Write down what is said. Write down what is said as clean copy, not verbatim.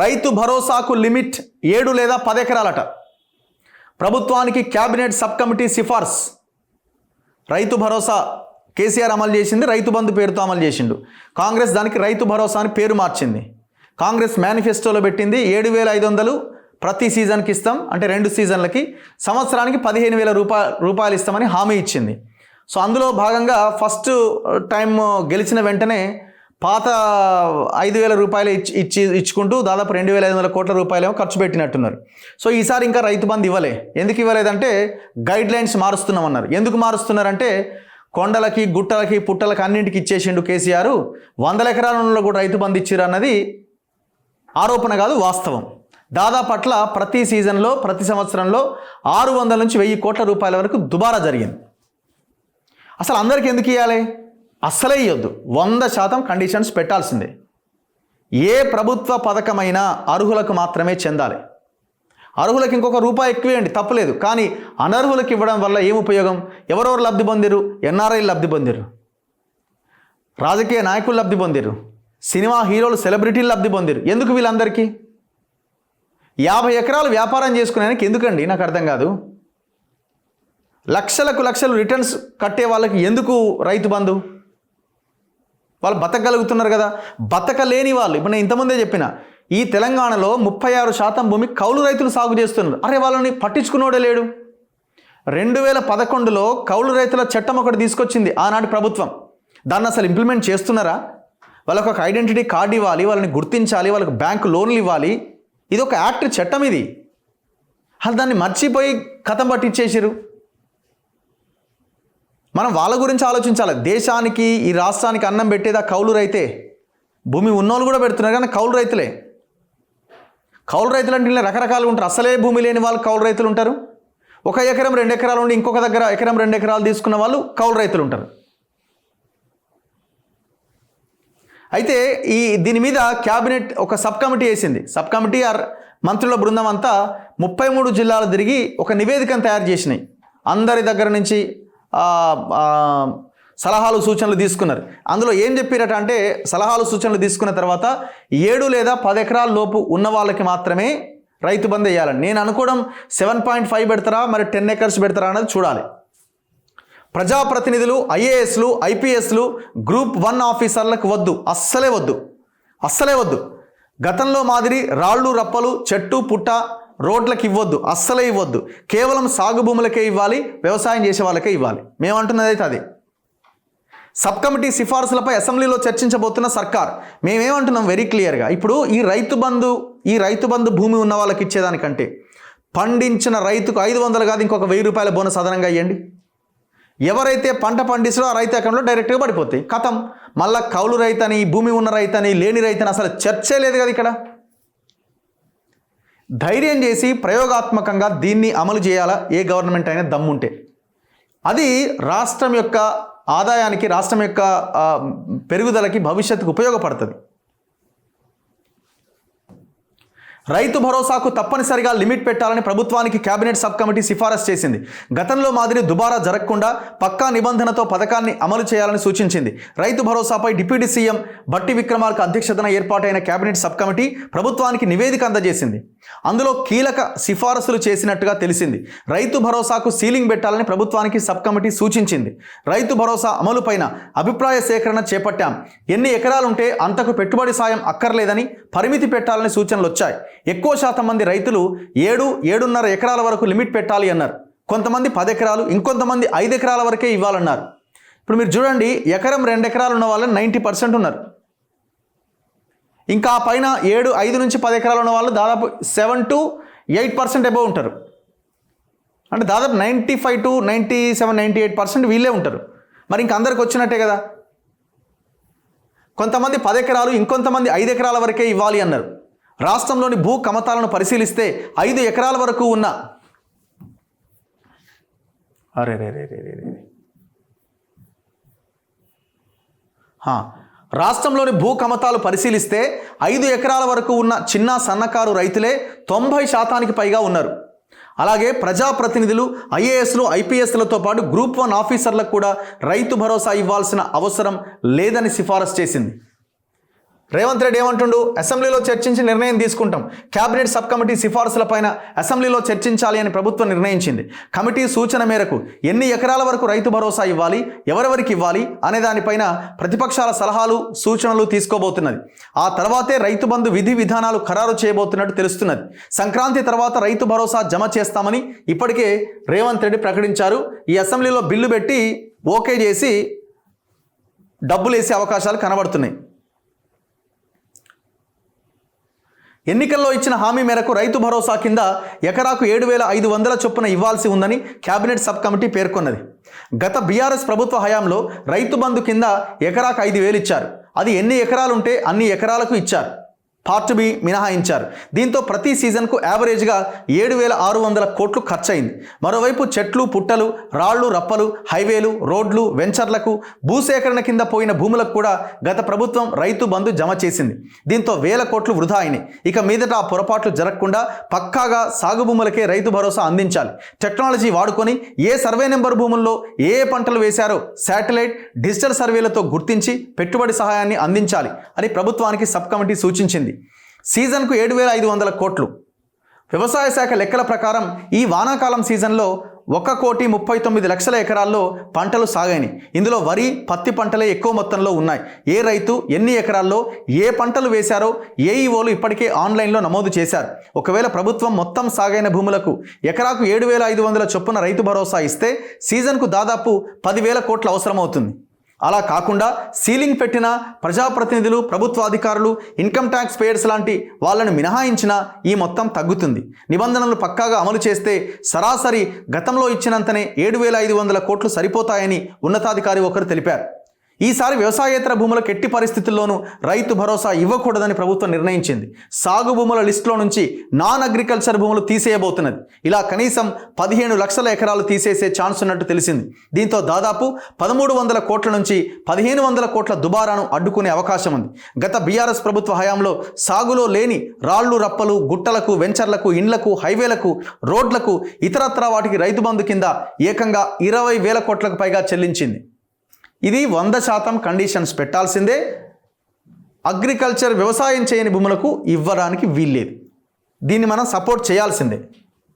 రైతు భరోసాకు లిమిట్ 7 లేదా 10 ఎకరాలట. ప్రభుత్వానికి క్యాబినెట్ సబ్ కమిటీ సిఫార్సు. రైతు భరోసా కేసీఆర్ అమలు చేసింది, రైతు బంధు పేరుతో అమలు చేసిండు. కాంగ్రెస్ దానికి రైతు భరోసా అని పేరు మార్చింది. కాంగ్రెస్ మేనిఫెస్టోలో పెట్టింది 7,500 ప్రతి సీజన్కి ఇస్తాం, అంటే 2 సీజన్లకి, సంవత్సరానికి 15,000 రూపాయలు ఇస్తామని హామీ ఇచ్చింది. సో అందులో భాగంగా ఫస్ట్ టైం గెలిచిన వెంటనే పాత 5,000 రూపాయలు ఇచ్చుకుంటూ దాదాపు 2,500 కోట్ల రూపాయలు ఖర్చు పెట్టినట్టున్నారు. సో ఈసారి ఇంకా రైతు బంధు ఇవ్వలే. ఎందుకు ఇవ్వలేదంటే గైడ్ లైన్స్ మారుస్తున్నామన్నారు. ఎందుకు మారుస్తున్నారంటే కొండలకి, గుట్టలకి, పుట్టలకి అన్నింటికి ఇచ్చేసిండు కేసీఆర్. 100 ఎకరాలలో కూడా రైతు బంధు ఇచ్చారు అన్నది ఆరోపణ కాదు, వాస్తవం. దాదాపు అట్ల ప్రతి సీజన్లో, ప్రతి సంవత్సరంలో 600 నుంచి 1,000 కోట్ల రూపాయల వరకు దుబారా జరిగింది. అసలు అందరికీ ఎందుకు ఇవ్వాలి? అస్సలే ఇవ్వద్దు. 100% కండిషన్స్ పెట్టాల్సిందే. ఏ ప్రభుత్వ పథకమైనా అర్హులకు మాత్రమే చెందాలి. అర్హులకు ఇంకొక రూపాయి ఎక్కువేయండి, తప్పులేదు. కానీ అనర్హులకు ఇవ్వడం వల్ల ఏం ఉపయోగం? ఎవరెవరు లబ్ధి పొందిరు? ఎన్ఆర్ఐలు లబ్ధి పొందిరు, రాజకీయ నాయకులు లబ్ధి పొందిరు, సినిమా హీరోలు, సెలబ్రిటీలు లబ్ధి పొందిరు. ఎందుకు వీళ్ళందరికీ? 50 ఎకరాలు వ్యాపారం చేసుకునేందుకు ఎందుకండి? నాకు అర్థం కాదు. లక్షలు రిటర్న్స్ కట్టే వాళ్ళకి ఎందుకు రైతు బంధు? వాళ్ళు బతకగలుగుతున్నారు కదా. బతకలేని వాళ్ళు, ఇప్పుడు నేను ఇంతకుముందే చెప్పిన, ఈ తెలంగాణలో 36% భూమి కౌలు రైతులు సాగు చేస్తున్నారు. అరే వాళ్ళని పట్టించుకున్నోడే లేడు. 2011లో కౌలు రైతుల చట్టం ఒకటి తీసుకొచ్చింది ఆనాటి ప్రభుత్వం. దాన్ని అసలు ఇంప్లిమెంట్ చేస్తున్నారా? వాళ్ళకు ఒక ఐడెంటిటీ కార్డు ఇవ్వాలి, వాళ్ళని గుర్తించాలి, వాళ్ళకి బ్యాంకు లోన్లు ఇవ్వాలి. ఇది ఒక యాక్ట్, చట్టం ఇది. అసలు దాన్ని మర్చిపోయి కథం పట్టించేసారు. మనం వాళ్ళ గురించి ఆలోచించాలి. దేశానికి, ఈ రాష్ట్రానికి అన్నం పెట్టేది ఆ కౌలు రైతే. భూమి ఉన్నోళ్ళు కూడా పెడుతున్నారు, కానీ కౌలు రైతులే. కౌలు రైతులు అంటే ఇలా రకరకాలు ఉంటారు. అసలే భూమి లేని వాళ్ళు కౌలు రైతులు ఉంటారు. 1 ఎకరం 2 ఎకరాలు ఉండి ఇంకొక దగ్గర 1 ఎకరం 2 ఎకరాలు తీసుకున్న వాళ్ళు కౌలు రైతులు ఉంటారు. అయితే దీని మీద క్యాబినెట్ ఒక సబ్ కమిటీ వేసింది. సబ్ కమిటీ మంత్రుల బృందం అంతా 33 జిల్లాలు తిరిగి ఒక నివేదికను తయారు చేసినాయి. అందరి దగ్గర నుంచి సలహాలు, సూచనలు తీసుకున్నారు. అందులో ఏం చెప్పారట అంటే, సలహాలు, సూచనలు తీసుకున్న తర్వాత 7 లేదా 10 ఎకరాల లోపు ఉన్న వాళ్ళకి మాత్రమే రైతు బంధు వేయాలని. నేను అనుకోవడం 7.5 పెడతారా, మరి 10 ఎకర్స్ పెడతారా అన్నది చూడాలి. ప్రజాప్రతినిధులు, ఐఏఎస్లు, ఐపీఎస్లు, గ్రూప్ 1 ఆఫీసర్లకు వద్దు, అస్సలే వద్దు. గతంలో మాదిరి రాళ్ళు, రప్పలు, చెట్టు, పుట్ట, రోడ్లకు ఇవ్వద్దు, అస్సలే ఇవ్వద్దు. కేవలం సాగు భూములకే ఇవ్వాలి, వ్యవసాయం చేసే వాళ్ళకే ఇవ్వాలి. మేమంటున్నది అయితే అది. సబ్ కమిటీ సిఫార్సులపై అసెంబ్లీలో చర్చించబోతున్న సర్కార్. మేమేమంటున్నాం వెరీ క్లియర్గా, ఇప్పుడు ఈ రైతు బంధు భూమి ఉన్న వాళ్ళకి ఇచ్చేదానికంటే పండించిన రైతుకు 500 కాదు, ఇంకొక 1,000 రూపాయల బోనస్ అదనంగా ఇవ్వండి. ఎవరైతే పంట పండిస్తారో ఆ రైతు అకౌంట్లో డైరెక్ట్గా పడిపోతాయి. కథం. మళ్ళా కౌలు రైతని, భూమి ఉన్న రైతని, లేని రైతని అసలు చర్చే లేదు కదా ఇక్కడ. ధైర్యం చేసి ప్రయోగాత్మకంగా దీన్ని అమలు చేయాలా ఏ గవర్నమెంట్ అయినా దమ్ముంటే. అది రాష్ట్రం యొక్క ఆదాయానికి, రాష్ట్రం యొక్క పెరుగుదలకి, భవిష్యత్తుకు ఉపయోగపడుతుంది. రైతు భరోసాకు తప్పనిసరిగా లిమిట్ పెట్టాలని ప్రభుత్వానికి కేబినెట్ సబ్ కమిటీ సిఫారసు చేసింది. గతంలో మాదిరి దుబారా జరగకుండా పక్కా నిబంధనతో పథకాన్ని అమలు చేయాలని సూచించింది. రైతు భరోసాపై డిప్యూటీ సీఎం బట్టి విక్రమార్క అధ్యక్షతన ఏర్పాటైన కేబినెట్ సబ్ కమిటీ ప్రభుత్వానికి నివేదిక అందజేసింది. అందులో కీలక సిఫారసులు చేసినట్టుగా తెలిసింది. రైతు భరోసాకు సీలింగ్ పెట్టాలని ప్రభుత్వానికి సబ్ కమిటీ సూచించింది. రైతు భరోసా అమలుపైన అభిప్రాయ సేకరణ చేపట్టాం. ఎన్ని ఎకరాలుంటే అంతకు పెట్టుబడి సాయం అక్కర్లేదని పరిమితి పెట్టాలని సూచనలు వచ్చాయి. ఎక్కువ శాతం మంది రైతులు 7-7.5 ఎకరాల వరకు లిమిట్ పెట్టాలి అన్నారు. కొంతమంది 10 ఎకరాలు, ఇంకొంతమంది 5 ఎకరాల వరకే ఇవ్వాలన్నారు. ఇప్పుడు మీరు చూడండి, 1 ఎకరం 2 ఎకరాలు ఉన్న వాళ్ళు 90% ఉన్నారు. ఇంకా పైన 5 నుంచి 10 ఎకరాలు ఉన్న వాళ్ళు దాదాపు 7 to 8% అబోవ్ ఉంటారు. అంటే దాదాపు 95 to 97, 98% వీళ్ళే ఉంటారు. మరి ఇంక అందరికి వచ్చినట్టే కదా. కొంతమంది 10 ఎకరాలు, ఇంకొంతమంది 5 ఎకరాల వరకే ఇవ్వాలి అన్నారు. రాష్ట్రంలోని భూ కమతాలను పరిశీలిస్తే 5 ఎకరాల వరకు ఉన్న రాష్ట్రంలోని భూ కమతాలు పరిశీలిస్తే 5 ఎకరాల వరకు ఉన్న చిన్న సన్నకారు రైతులే 90% పైగా ఉన్నారు. అలాగే ప్రజాప్రతినిధులు, ఐఏఎస్లు, ఐపీఎస్లతో పాటు గ్రూప్ 1 ఆఫీసర్లకు కూడా రైతు భరోసా ఇవ్వాల్సిన అవసరం లేదని సిఫారసు చేసింది. రేవంత్ రెడ్డి ఏమంటుండు, అసెంబ్లీలో చర్చించి నిర్ణయం తీసుకుంటాం. కేబినెట్ సబ్ కమిటీ సిఫార్సులపైన అసెంబ్లీలో చర్చించాలి అని ప్రభుత్వం నిర్ణయించింది. కమిటీ సూచన మేరకు ఎన్ని ఎకరాల వరకు రైతు భరోసా ఇవ్వాలి, ఎవరెవరికి ఇవ్వాలి అనే దానిపైన ప్రతిపక్షాల సలహాలు సూచనలు తీసుకోబోతున్నది. ఆ తర్వాతే రైతు బంధు విధి విధానాలు ఖరారు చేయబోతున్నట్టు తెలుస్తున్నది. సంక్రాంతి తర్వాత రైతు భరోసా జమ చేస్తామని ఇప్పటికే రేవంత్ రెడ్డి ప్రకటించారు. ఈ అసెంబ్లీలో బిల్లు పెట్టి ఓకే చేసి డబ్బులు వేసే అవకాశాలు కనబడుతున్నాయి. ఎన్నికల్లో ఇచ్చిన హామీ మేరకు రైతు భరోసా కింద ఎకరాకు 7,500 చొప్పున ఇవ్వాల్సి ఉందని కేబినెట్ సబ్ కమిటీ పేర్కొన్నది. గత బీఆర్ఎస్ ప్రభుత్వ హయాంలో రైతు బంధు కింద ఎకరాకు 5,000 ఇచ్చారు. అది ఎన్ని ఎకరాలుంటే అన్ని ఎకరాలకు ఇచ్చారు. పార్ట్ బి మినహాయించారు. దీంతో ప్రతి సీజన్కు యావరేజ్గా 7,600 కోట్లు ఖర్చయింది. మరోవైపు చెట్లు, పుట్టలు, రాళ్లు, రప్పలు, హైవేలు, రోడ్లు, వెంచర్లకు, భూసేకరణ కింద పోయిన భూములకు కూడా గత ప్రభుత్వం రైతు బంధు జమ చేసింది. దీంతో వేల కోట్లు వృధా అయినాయి. ఇక మీదట ఆ పొరపాట్లు జరగకుండా పక్కాగా సాగు భూములకే రైతు భరోసా అందించాలి. టెక్నాలజీ వాడుకొని ఏ సర్వే నెంబర్ భూముల్లో ఏ పంటలు వేశారో శాటిలైట్, డిజిటల్ సర్వేలతో గుర్తించి పెట్టుబడి సహాయాన్ని అందించాలి అని ప్రభుత్వానికి సబ్ కమిటీ సూచించింది. సీజన్కు 7,500 కోట్లు. వ్యవసాయ శాఖ లెక్కల ప్రకారం ఈ వానాకాలం సీజన్లో 1,39,00,000 ఎకరాల్లో పంటలు సాగైనాయి. ఇందులో వరి, పత్తి పంటలే ఎక్కువ మొత్తంలో ఉన్నాయి. ఏ రైతు ఎన్ని ఎకరాల్లో ఏ పంటలు వేశారో ఏఈఓలు ఇప్పటికే ఆన్లైన్లో నమోదు చేశారు. ఒకవేళ ప్రభుత్వం మొత్తం సాగైన భూములకు ఎకరాకు 7,500 చొప్పున రైతు భరోసా ఇస్తే సీజన్కు దాదాపు 10,000 కోట్లు అవసరమవుతుంది. అలా కాకుండా సీలింగ్ పెట్టిన ప్రజాప్రతినిధులు, ప్రభుత్వ అధికారులు, ఇన్కమ్ ట్యాక్స్ పేయర్స్ లాంటి వాళ్ళను మినహాయించినా ఈ మొత్తం తగ్గుతుంది. నిబంధనలు పక్కాగా అమలు చేస్తే సరాసరి గతంలో ఇచ్చినంతనే 7,500 కోట్లు సరిపోతాయని ఉన్నతాధికారి ఒకరు తెలిపారు. ఈసారి వ్యవసాయేతర భూములకు ఎట్టి పరిస్థితుల్లోనూ రైతు భరోసా ఇవ్వకూడదని ప్రభుత్వం నిర్ణయించింది. సాగు భూముల లిస్టులో నుంచి నాన్ అగ్రికల్చర్ భూములు తీసేయబోతున్నది. ఇలా కనీసం 15 లక్షల ఎకరాలు తీసేసే ఛాన్స్ ఉన్నట్టు తెలిసింది. దీంతో దాదాపు 1,300 కోట్ల నుంచి 1,500 కోట్ల దుబారాను అడ్డుకునే అవకాశం ఉంది. గత బీఆర్ఎస్ ప్రభుత్వ హయాంలో సాగులో లేని రాళ్లు, రప్పలు, గుట్టలకు, వెంచర్లకు, ఇండ్లకు, హైవేలకు, రోడ్లకు, ఇతరత్రా వాటికి రైతు బంధు కింద ఏకంగా 20,000 కోట్లకు పైగా చెల్లించింది. ఇది 100% కండిషన్స్ పెట్టాల్సిందే. అగ్రికల్చర్ వ్యవసాయం చేయని భూములకు ఇవ్వడానికి వీల్లేదు. దీన్ని మనం సపోర్ట్ చేయాల్సిందే.